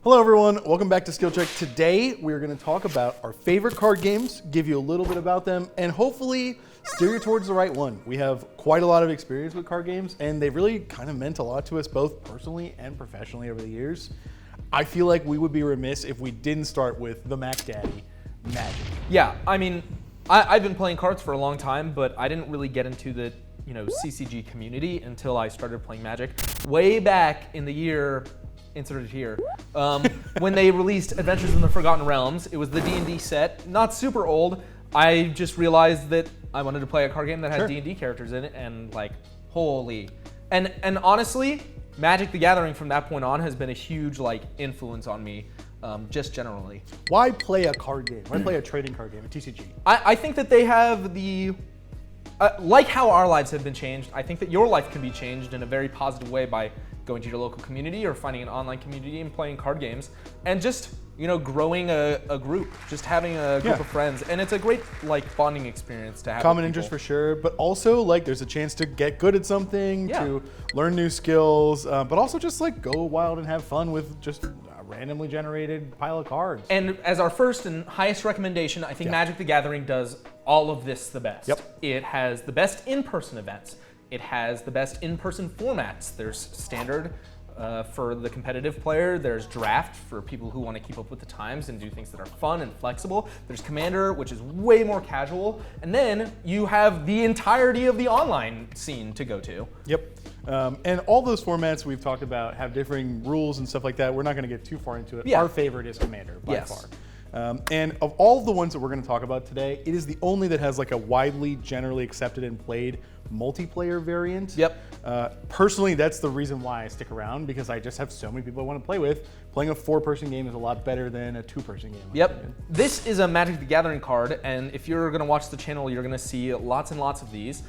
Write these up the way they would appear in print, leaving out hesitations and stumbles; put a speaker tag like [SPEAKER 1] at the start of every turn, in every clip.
[SPEAKER 1] Hello everyone, welcome back to Skill Check. Today we're going to talk about our favorite card games, give you a little bit about them, and hopefully steer you towards the right one. We have quite a lot of experience with card games, and they've really kind of meant a lot to us both personally and professionally over the years. I feel like we would be remiss if we didn't start with the Mac Daddy, Magic.
[SPEAKER 2] Yeah, I mean, I've been playing cards for a long time, but I didn't really get into the CCG community until I started playing Magic way back in the year inserted here. When they released Adventures in the Forgotten Realms, it was the D&D set, not super old. I just realized that I wanted to play a card game that had D&D characters in it, and like, holy. And honestly, Magic the Gathering from that point on has been a huge influence on me, just generally.
[SPEAKER 1] Why play a card game? Why play a trading card game, a TCG?
[SPEAKER 2] I think that they have the, like how our lives have been changed, I think that your life can be changed in a very positive way by going to your local community or finding an online community and playing card games and just, growing a group, just having a group of friends. And it's a great bonding experience to have.
[SPEAKER 1] Common interest for sure, but also there's a chance to get good at something, to learn new skills, but also just go wild and have fun with just a randomly generated pile of cards.
[SPEAKER 2] And as our first and highest recommendation, I think Magic the Gathering does all of this the best.
[SPEAKER 1] Yep.
[SPEAKER 2] It has the best in-person events. It has the best in-person formats. There's standard for the competitive player. There's draft for people who want to keep up with the times and do things that are fun and flexible. There's Commander, which is way more casual. And then you have the entirety of the online scene to go to.
[SPEAKER 1] Yep. And all those formats we've talked about have differing rules and stuff like that. We're not going to get too far into it. Our favorite is Commander by far. And of all the ones that we're going to talk about today, it is the only that has a widely, generally accepted and played multiplayer variant. Personally, that's the reason why I stick around, because I just have so many people I want to play with. Playing a 4-person game is a lot better than a 2-person game.
[SPEAKER 2] This is a Magic the Gathering card, and if you're going to watch the channel, you're going to see lots and lots of these.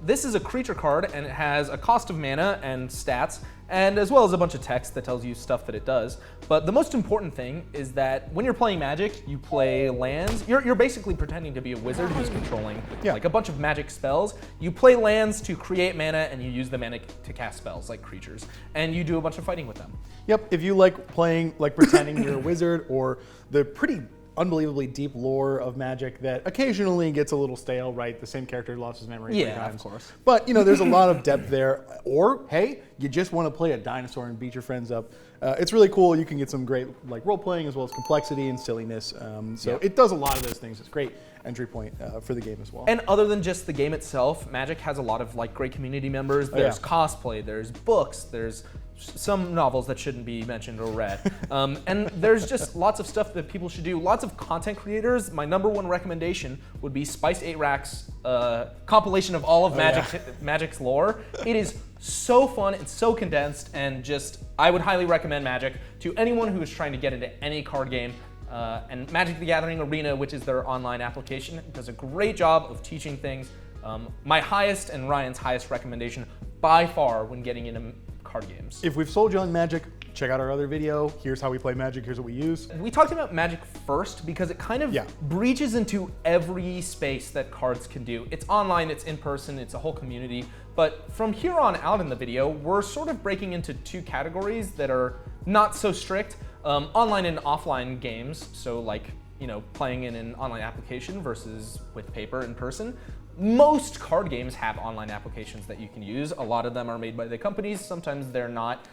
[SPEAKER 2] This is a creature card, and it has a cost of mana and stats, and as well as a bunch of text that tells you stuff that it does. But the most important thing is that when you're playing Magic, you play lands. You're basically pretending to be a wizard who's controlling a bunch of magic spells. You play lands to create mana, and you use the mana to cast spells like creatures, and you do a bunch of fighting with them.
[SPEAKER 1] If you like playing, pretending you're a wizard, or the pretty unbelievably deep lore of Magic that occasionally gets a little stale, right? The same character lost his memory 3 times.
[SPEAKER 2] Of course.
[SPEAKER 1] But there's a lot of depth there. Or hey, you just want to play a dinosaur and beat your friends up. It's really cool. You can get some great role playing as well as complexity and silliness. It does a lot of those things. It's a great entry point for the game as well.
[SPEAKER 2] And other than just the game itself, Magic has a lot of great community members. There's cosplay, there's books, there's some novels that shouldn't be mentioned or read. And there's just lots of stuff that people should do. Lots of content creators. My number one recommendation would be Spice 8 Rack's compilation of all of Magic's lore. It is so fun, it's so condensed, and I would highly recommend Magic to anyone who is trying to get into any card game. And Magic the Gathering Arena, which is their online application, does a great job of teaching things. My highest and Ryan's highest recommendation by far when getting into card games.
[SPEAKER 1] If we've sold you on Magic, check out our other video. Here's how we play Magic, here's what we use.
[SPEAKER 2] We talked about Magic first because it kind of breaches into every space that cards can do. It's online, it's in person, it's a whole community. But from here on out in the video, we're sort of breaking into 2 categories that are not so strict. Online and offline games, so playing in an online application versus with paper in person. Most card games have online applications that you can use. A lot of them are made by the companies, sometimes they're not.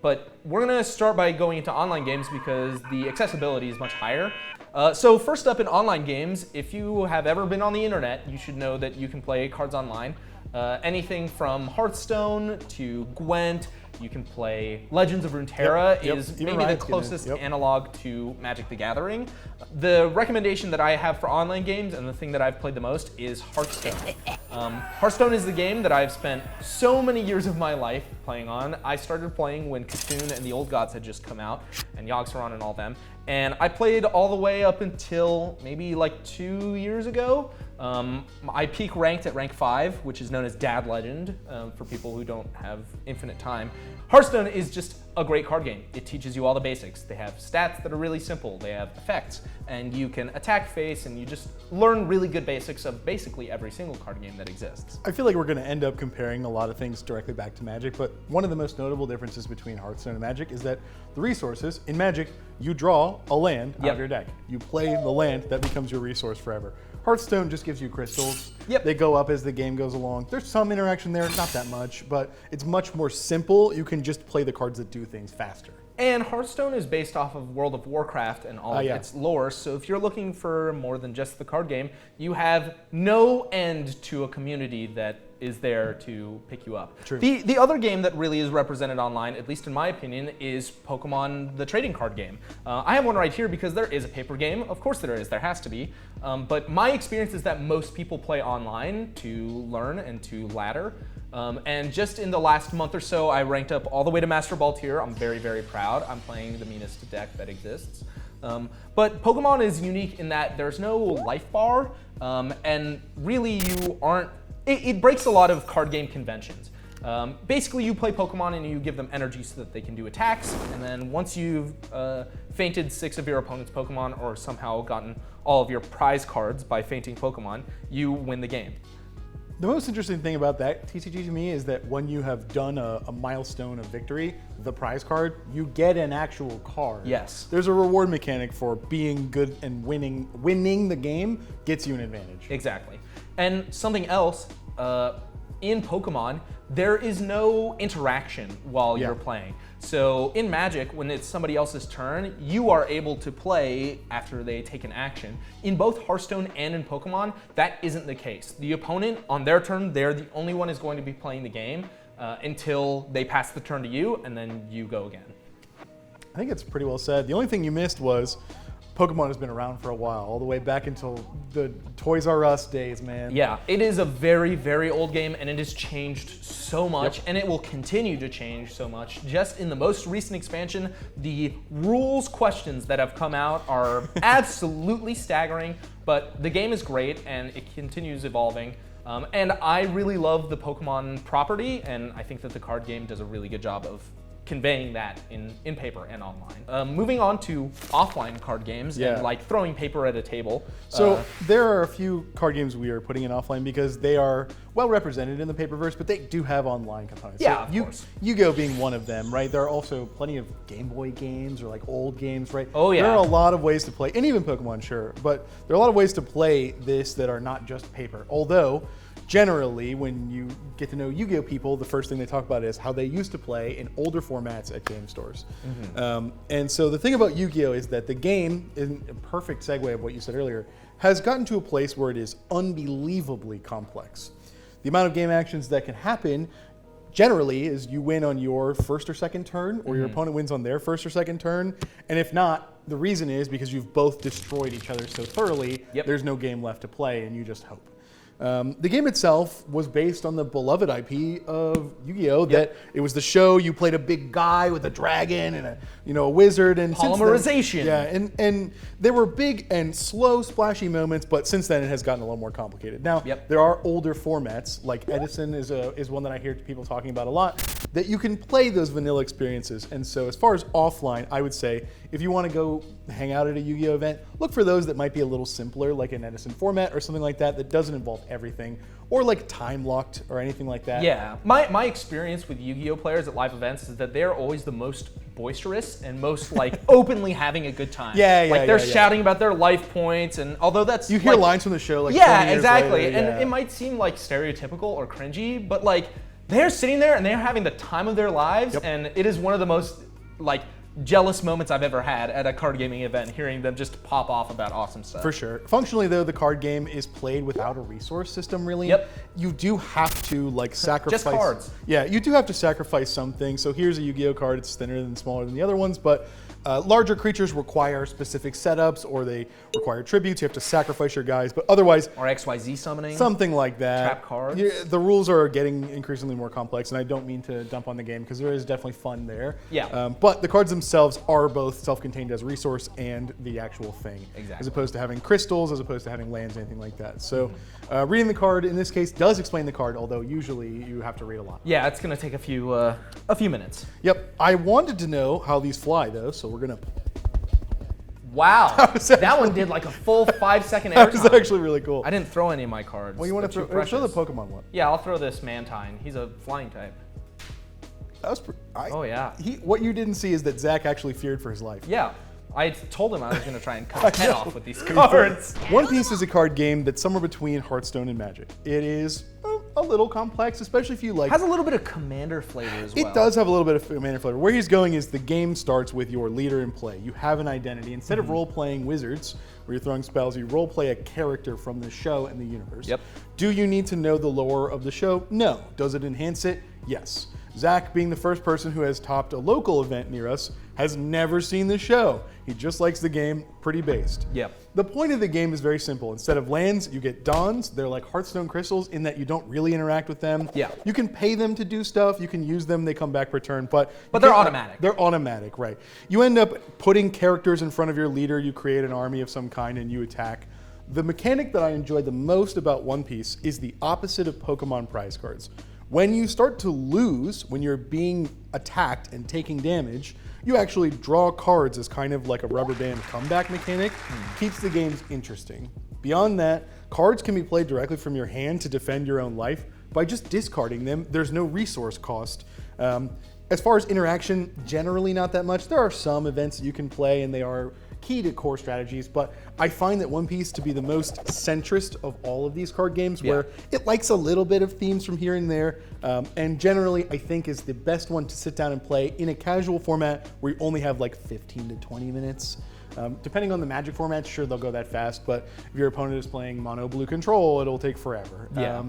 [SPEAKER 2] But we're gonna start by going into online games because the accessibility is much higher. So first up in online games, if you have ever been on the internet, you should know that you can play cards online. Anything from Hearthstone to Gwent. You can play Legends of Runeterra is maybe the closest analog to Magic the Gathering. The recommendation that I have for online games and the thing that I've played the most is Hearthstone. Hearthstone is the game that I've spent so many years of my life playing on. I started playing when Cthulhu and the Old Gods had just come out, and Yogg-Saron and all them. And I played all the way up until maybe 2 years ago. I peak ranked at rank 5, which is known as Dad Legend for people who don't have infinite time. Hearthstone is just a great card game. It teaches you all the basics. They have stats that are really simple. They have effects, and you can attack face, and you just learn really good basics of basically every single card game that exists.
[SPEAKER 1] I feel like we're going to end up comparing a lot of things directly back to Magic, but one of the most notable differences between Hearthstone and Magic is that the resources, in Magic, you draw a land out of your deck. You play the land, that becomes your resource forever. Hearthstone just gives you crystals. They go up as the game goes along. There's some interaction there, not that much, but it's much more simple. You can just play the cards that do things faster.
[SPEAKER 2] And Hearthstone is based off of World of Warcraft and all of its lore, so if you're looking for more than just the card game, you have no end to a community that is there to pick you up.
[SPEAKER 1] True.
[SPEAKER 2] The other game that really is represented online, at least in my opinion, is Pokemon, the trading card game. I have one right here because there is a paper game. Of course there is, there has to be. But my experience is that most people play online to learn and to ladder. And just in the last month or so, I ranked up all the way to Master Ball tier. I'm very, very proud. I'm playing the meanest deck that exists. But Pokemon is unique in that there's no life bar, and really you aren't, it breaks a lot of card game conventions. Basically, you play Pokemon and you give them energy so that they can do attacks, and then once you've fainted 6 of your opponent's Pokemon or somehow gotten all of your prize cards by fainting Pokemon, you win the game.
[SPEAKER 1] The most interesting thing about that TCG to me is that when you have done a milestone of victory, the prize card, you get an actual card.
[SPEAKER 2] Yes.
[SPEAKER 1] There's a reward mechanic for being good and winning. Winning the game gets you an advantage.
[SPEAKER 2] Exactly. And something else, in Pokemon, there is no interaction while you're playing. So in Magic, when it's somebody else's turn, you are able to play after they take an action. In both Hearthstone and in Pokemon, that isn't the case. The opponent, on their turn, they're the only one who's going to be playing the game until they pass the turn to you, and then you go again.
[SPEAKER 1] I think it's pretty well said. The only thing you missed was Pokemon has been around for a while, all the way back until the Toys R Us days, man.
[SPEAKER 2] Yeah, it is a very, very old game, and it has changed so much, and it will continue to change so much. Just in the most recent expansion, the rules questions that have come out are absolutely staggering, but the game is great, and it continues evolving. And I really love the Pokemon property, and I think that the card game does a really good job of conveying that in paper and online. Moving on to offline card games and like throwing paper at a table.
[SPEAKER 1] So there are a few card games we are putting in offline because they are well represented in the paperverse, but they do have online components.
[SPEAKER 2] Yeah,
[SPEAKER 1] so
[SPEAKER 2] of course.
[SPEAKER 1] Yu-Gi-Oh being one of them, right? There are also plenty of Game Boy games or like old games, right?
[SPEAKER 2] Oh yeah.
[SPEAKER 1] There are a lot of ways to play, and even Pokemon, sure, but there are a lot of ways to play this that are not just paper. Although, generally, when you get to know Yu-Gi-Oh people, the first thing they talk about is how they used to play in older formats at game stores. And so the thing about Yu-Gi-Oh is that the game, in a perfect segue of what you said earlier, has gotten to a place where it is unbelievably complex. The amount of game actions that can happen generally is you win on your first or second turn, or your opponent wins on their first or second turn. And if not, the reason is because you've both destroyed each other so thoroughly, there's no game left to play, and you just hope. The game itself was based on the beloved IP of Yu-Gi-Oh! That it was the show, you played a big guy with a dragon and a wizard, and
[SPEAKER 2] polymerization.
[SPEAKER 1] And there were big and slow, splashy moments, but since then it has gotten a little more complicated. Now, there are older formats, like Edison is one that I hear people talking about a lot, that you can play those vanilla experiences. And so as far as offline, I would say, if you want to go hang out at a Yu-Gi-Oh! Event, look for those that might be a little simpler, like an Edison format or something like that, that doesn't involve everything, or like time-locked or anything like that.
[SPEAKER 2] Yeah, my experience with Yu-Gi-Oh! Players at live events is that they're always the most boisterous and most like openly having a good time. Like they're shouting about their life points, and although that's
[SPEAKER 1] you hear lines from the show like 20 years
[SPEAKER 2] exactly,
[SPEAKER 1] later,
[SPEAKER 2] and it might seem like stereotypical or cringy, but like they're sitting there and they're having the time of their lives, and it is one of the most like jealous moments I've ever had at a card gaming event, hearing them just pop off about awesome stuff.
[SPEAKER 1] For sure. Functionally though, the card game is played without a resource system really. You do have to like sacrifice.
[SPEAKER 2] Just cards.
[SPEAKER 1] Yeah, you do have to sacrifice something. So here's a Yu-Gi-Oh card, it's thinner and smaller than the other ones, but Larger creatures require specific setups, or they require tributes. You have to sacrifice your guys, but otherwise...
[SPEAKER 2] Or XYZ summoning.
[SPEAKER 1] Something like that.
[SPEAKER 2] Trap cards.
[SPEAKER 1] The rules are getting increasingly more complex, and I don't mean to dump on the game, because there is definitely fun there.
[SPEAKER 2] Yeah.
[SPEAKER 1] But the cards themselves are both self-contained as a resource and the actual thing.
[SPEAKER 2] Exactly.
[SPEAKER 1] As opposed to having crystals, as opposed to having lands, anything like that. So reading the card, in this case, does explain the card, although usually you have to read a lot.
[SPEAKER 2] Yeah, it's going to take a few minutes.
[SPEAKER 1] Yep. I wanted to know how these fly, though, so we're going to...
[SPEAKER 2] Wow, that one did like a full 5-second airtime.
[SPEAKER 1] That was actually really cool.
[SPEAKER 2] I didn't throw any of my cards.
[SPEAKER 1] Well, you want to show the Pokemon one?
[SPEAKER 2] Yeah, I'll throw this Mantine. He's a flying type.
[SPEAKER 1] That was
[SPEAKER 2] oh yeah.
[SPEAKER 1] What you didn't see is that Zach actually feared for his life.
[SPEAKER 2] Yeah, I told him I was going to try and cut his head off with these cards.
[SPEAKER 1] One Piece is a card game that's somewhere between Hearthstone and Magic. It is a little complex, especially if you like...
[SPEAKER 2] Has a little bit of Commander flavor as well.
[SPEAKER 1] It does have a little bit of Commander flavor. Where he's going is the game starts with your leader in play. You have an identity. Instead of role-playing wizards, where you're throwing spells, you role-play a character from the show and the universe.
[SPEAKER 2] Yep.
[SPEAKER 1] Do you need to know the lore of the show? No. Does it enhance it? Yes. Zach, being the first person who has topped a local event near us, has never seen the show. He just likes the game pretty based.
[SPEAKER 2] Yep.
[SPEAKER 1] The point of the game is very simple. Instead of lands, you get dons. They're like Hearthstone crystals in that you don't really interact with them.
[SPEAKER 2] Yeah.
[SPEAKER 1] You can pay them to do stuff. You can use them. They come back per turn. But
[SPEAKER 2] they're automatic.
[SPEAKER 1] They're automatic, right. You end up putting characters in front of your leader. You create an army of some kind and you attack. The mechanic that I enjoy the most about One Piece is the opposite of Pokemon prize cards. When you start to lose, when you're being attacked and taking damage, you actually draw cards as kind of like a rubber band comeback mechanic. Keeps the games interesting. Beyond that, cards can be played directly from your hand to defend your own life. By just discarding them, there's no resource cost. As far as interaction, generally not that much. There are some events that you can play and they are key to core strategies, but I find that One Piece to be the most centrist of all of these card games, where it likes a little bit of themes from here and there, and generally I think is the best one to sit down and play in a casual format where you only have like 15 to 20 minutes. Depending on the Magic format, sure, they'll go that fast, but if your opponent is playing mono blue control, it'll take forever.
[SPEAKER 2] Yeah.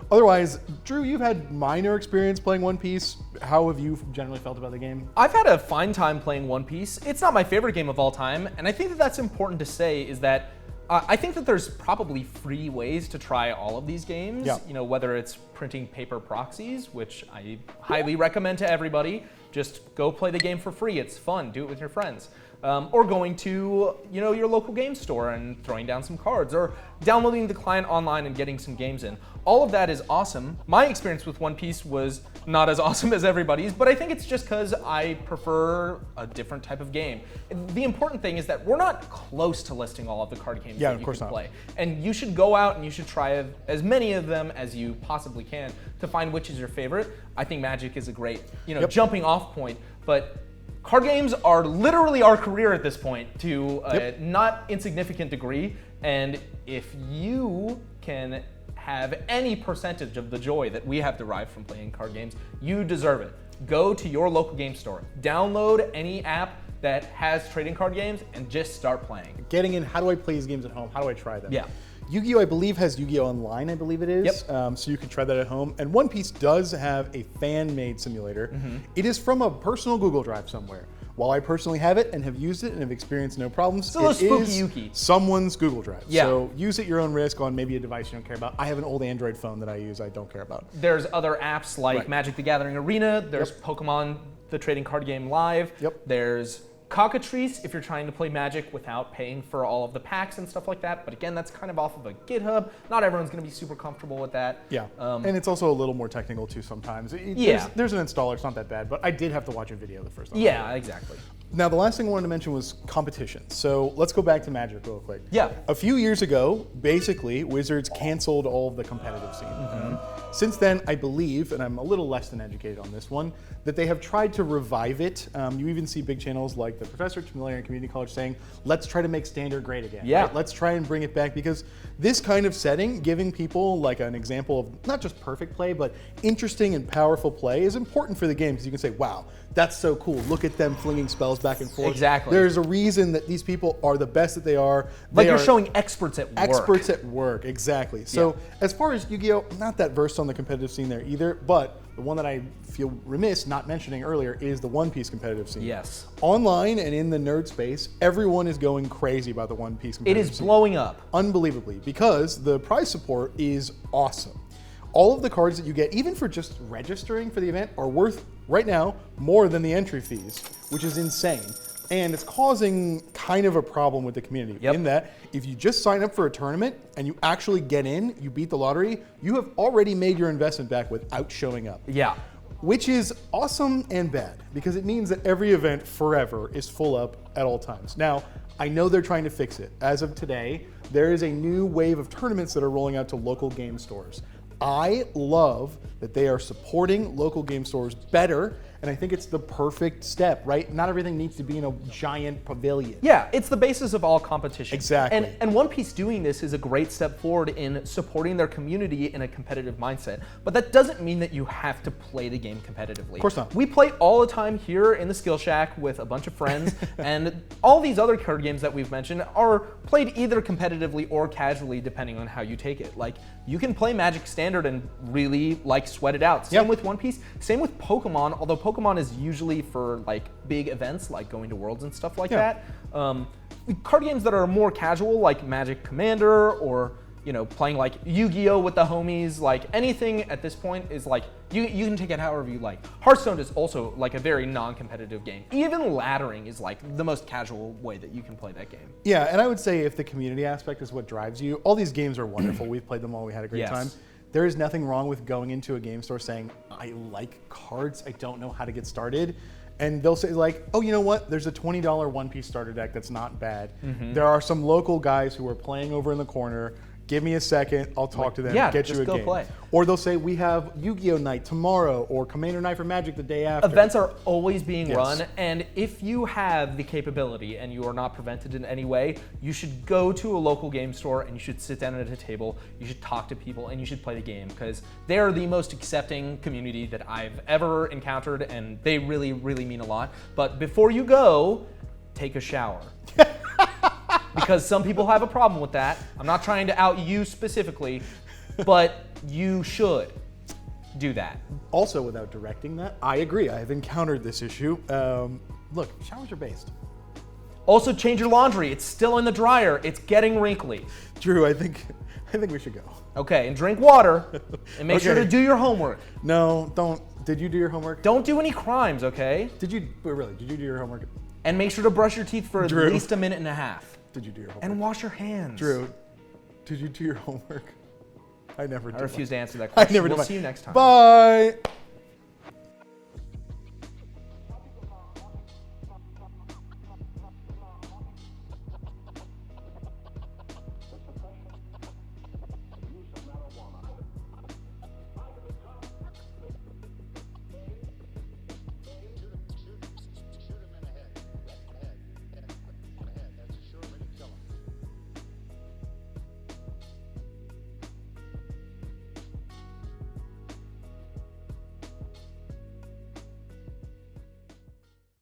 [SPEAKER 1] Otherwise, Drew, you've had minor experience playing One Piece. How have you generally felt about the game?
[SPEAKER 2] I've had a fine time playing One Piece. It's not my favorite game of all time, and I think that that's important to say is that I think that there's probably free ways to try all of these games.
[SPEAKER 1] Yeah.
[SPEAKER 2] You know, whether it's printing paper proxies, which I highly recommend to everybody. Just go play the game for free. It's fun. Do it with your friends. Or going to your local game store and throwing down some cards, or downloading the client online and getting some games in. All of that is awesome. My experience with One Piece was not as awesome as everybody's, but I think it's just because I prefer a different type of game. The important thing is that we're not close to listing all of the card games that you can play. And you should go out and you should try as many of them as you possibly can to find which is your favorite. I think Magic is a great jumping off point, but card games are literally our career at this point to a not insignificant degree, and if you can have any percentage of the joy that we have derived from playing card games, you deserve it. Go to your local game store, download any app that has trading card games, and just start playing.
[SPEAKER 1] Getting in, how do I play these games at home? How do I try them?
[SPEAKER 2] Yeah.
[SPEAKER 1] Yu-Gi-Oh! I believe has Yu-Gi-Oh! Online, I believe it is.
[SPEAKER 2] Yep.
[SPEAKER 1] So you can try that at home. And One Piece does have a fan-made simulator. It is from a personal Google Drive somewhere. While I personally have it and have used it and have experienced no problems,
[SPEAKER 2] it's a little spooky-yuki.
[SPEAKER 1] Someone's Google Drive.
[SPEAKER 2] Yeah.
[SPEAKER 1] So use at your own risk on maybe a device you don't care about. I have an old Android phone that I use I don't care about.
[SPEAKER 2] There's other apps like Magic the Gathering Arena. There's Pokemon, the trading card game live. There's Cockatrice if you're trying to play Magic without paying for all of the packs and stuff like that. But again, that's kind of off of a GitHub. Not everyone's going to be super comfortable with that.
[SPEAKER 1] Yeah, and it's also a little more technical too sometimes. There's an installer, it's not that bad, but I did have to watch a video the first time.
[SPEAKER 2] Yeah, exactly.
[SPEAKER 1] Now, the last thing I wanted to mention was competition. So let's go back to Magic real quick.
[SPEAKER 2] Yeah.
[SPEAKER 1] A few years ago, basically, Wizards canceled all of the competitive scene. Since then, I believe, and I'm a little less than educated on this one, that they have tried to revive it. You even see big channels like the Professor, Chameleon Community College saying, let's try to make Standard great again.
[SPEAKER 2] Yeah.
[SPEAKER 1] Right? Let's try and bring it back, because this kind of setting, giving people like an example of not just perfect play, but interesting and powerful play is important for the game, because you can say, wow, that's so cool. Look at them flinging spells back and forth.
[SPEAKER 2] Exactly.
[SPEAKER 1] There's a reason that these people are the best that they are.
[SPEAKER 2] Like you're showing experts at work.
[SPEAKER 1] Experts at work, exactly. So as far as Yu-Gi-Oh, I'm not that versed on the competitive scene there either, but the one that I feel remiss not mentioning earlier is the One Piece competitive scene.
[SPEAKER 2] Yes.
[SPEAKER 1] Online and in the nerd space, everyone is going crazy about the One Piece competitive scene.
[SPEAKER 2] It is blowing up.
[SPEAKER 1] Unbelievably, because the prize support is awesome. All of the cards that you get, even for just registering for the event, are worth, right now, more than the entry fees, which is insane. And it's causing kind of a problem with the community in that if you just sign up for a tournament and you actually get in, you beat the lottery, you have already made your investment back without showing up.
[SPEAKER 2] Yeah.
[SPEAKER 1] Which is awesome and bad, because it means that every event forever is full up at all times. Now, I know they're trying to fix it. As of today, there is a new wave of tournaments that are rolling out to local game stores. I love that they are supporting local game stores better, and I think it's the perfect step, right? Not everything needs to be in a giant pavilion.
[SPEAKER 2] Yeah, it's the basis of all competition.
[SPEAKER 1] Exactly.
[SPEAKER 2] And One Piece doing this is a great step forward in supporting their community in a competitive mindset. But that doesn't mean that you have to play the game competitively.
[SPEAKER 1] Of course not.
[SPEAKER 2] We play all the time here in the Skill Shack with a bunch of friends, and all these other card games that we've mentioned are played either competitively or casually, depending on how you take it. Like, you can play Magic Standard and really sweat it out. Same with One Piece, same with Pokemon, although Pokemon is usually for big events like going to Worlds and stuff like that. Card games that are more casual, like Magic Commander, or playing Yu-Gi-Oh with the homies, anything at this point is you can take it however you like. Hearthstone is also a very non-competitive game. Even laddering is the most casual way that you can play that game.
[SPEAKER 1] Yeah, and I would say if the community aspect is what drives you, all these games are wonderful. We've played them all, we had a great time. There is nothing wrong with going into a game store saying, I like cards, I don't know how to get started. And they'll say oh, you know what? There's a $20 One Piece starter deck that's not bad. There are some local guys who are playing over in the corner. Give me a second, I'll talk to them, get you a game.
[SPEAKER 2] Play.
[SPEAKER 1] Or they'll say, we have Yu-Gi-Oh night tomorrow, or Commander Night for Magic the day after.
[SPEAKER 2] Events are always being run, and if you have the capability and you are not prevented in any way, you should go to a local game store and you should sit down at a table, you should talk to people, and you should play the game, because they are the most accepting community that I've ever encountered, and they really, really mean a lot. But before you go, take a shower. Because some people have a problem with that. I'm not trying to out you specifically, but you should do that.
[SPEAKER 1] Also, without directing that, I agree. I have encountered this issue. Look, showers are based.
[SPEAKER 2] Also, change your laundry. It's still in the dryer. It's getting wrinkly.
[SPEAKER 1] Drew, I think we should go.
[SPEAKER 2] Okay, and drink water, and make sure to do your homework.
[SPEAKER 1] No, don't. Did you do your homework?
[SPEAKER 2] Don't do any crimes, okay?
[SPEAKER 1] Did you do your homework?
[SPEAKER 2] And make sure to brush your teeth for
[SPEAKER 1] Drew.
[SPEAKER 2] at least a minute and a half.
[SPEAKER 1] Did you do your homework?
[SPEAKER 2] And wash your hands.
[SPEAKER 1] Drew, did you do your homework? I never did.
[SPEAKER 2] I refuse to answer that question.
[SPEAKER 1] I never did.
[SPEAKER 2] We'll see you next time.
[SPEAKER 1] Bye.